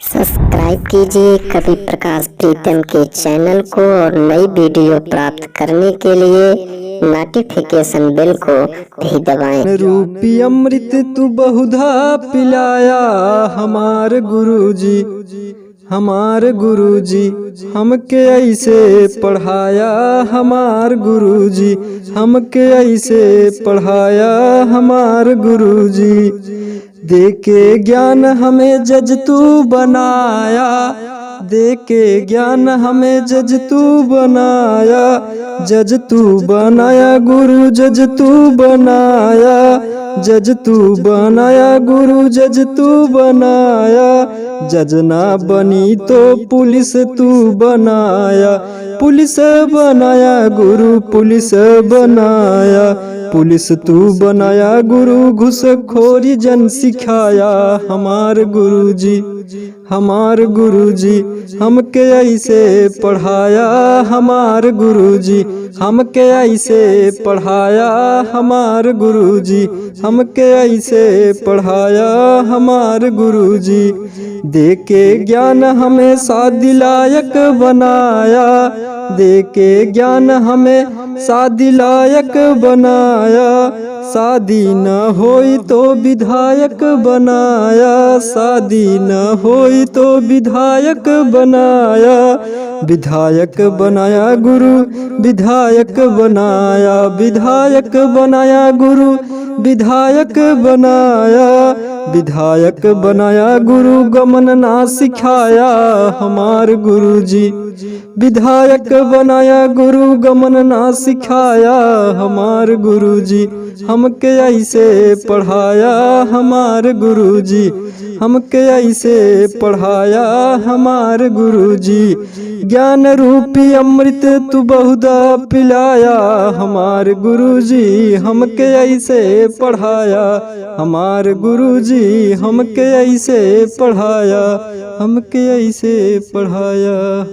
Subscribe कीजिए कवि प्रकाश प्रीतम के चैनल को और नई वीडियो प्राप्त करने के लिए नोटिफिकेशन बेल को भी दबाएं। रूपी अमृत तू बहुधा पिलाया हमार गुरुजी, हमार गुरुजी हमके ऐसे पढ़ाया हमार गुरुजी, हमके ऐसे पढ़ाया हमार गुरुजी। देके ज्ञान हमें जज तू बनाया, देके ज्ञान हमें जज तू बनाया, जज तू बनाया गुरु जज तू बनाया, जज तू बनाया गुरु जज तू बनाया। जज ना बनी तो पुलिस तू बनाया, पुलिस बनाया गुरु पुलिस बनाया, पुलिस तू बनाया गुरु घुसखोरी जन सिखाया हमार गुरुजी, हमार गुरुजी हमके ऐसे पढ़ाया हमार गुरुजी, हमके ऐसे पढ़ाया हमार गुरुजी, हमके ऐसे पढ़ाया हमार गुरुजी। देके ज्ञान हमें शादी लायक बनाया, देके ज्ञान हमें शादी लायक बनाया, शादी न होई तो विधायक बनाया, शादी न होई तो विधायक बनाया, विधायक बनाया गुरु विधायक बनाया, विधायक बनाया गुरु विधायक बनाया, विधायक बनाया गुरु गमन ना सिखाया हमार गुरुजी, विधायक बनाया गुरु गमन ना सिखाया हमार गुरुजी। हमके ऐसे पढ़ाया हमार गुरुजी, हमके ऐसे पढ़ाया हमार गुरुजी। ज्ञान रूपी अमृत तू बहुधा पिलाया हमार गुरुजी, हमके ऐसे पढ़ाया हमार गुरुजी, हमके ऐसे पढ़ाया, हमके ऐसे पढ़ाया।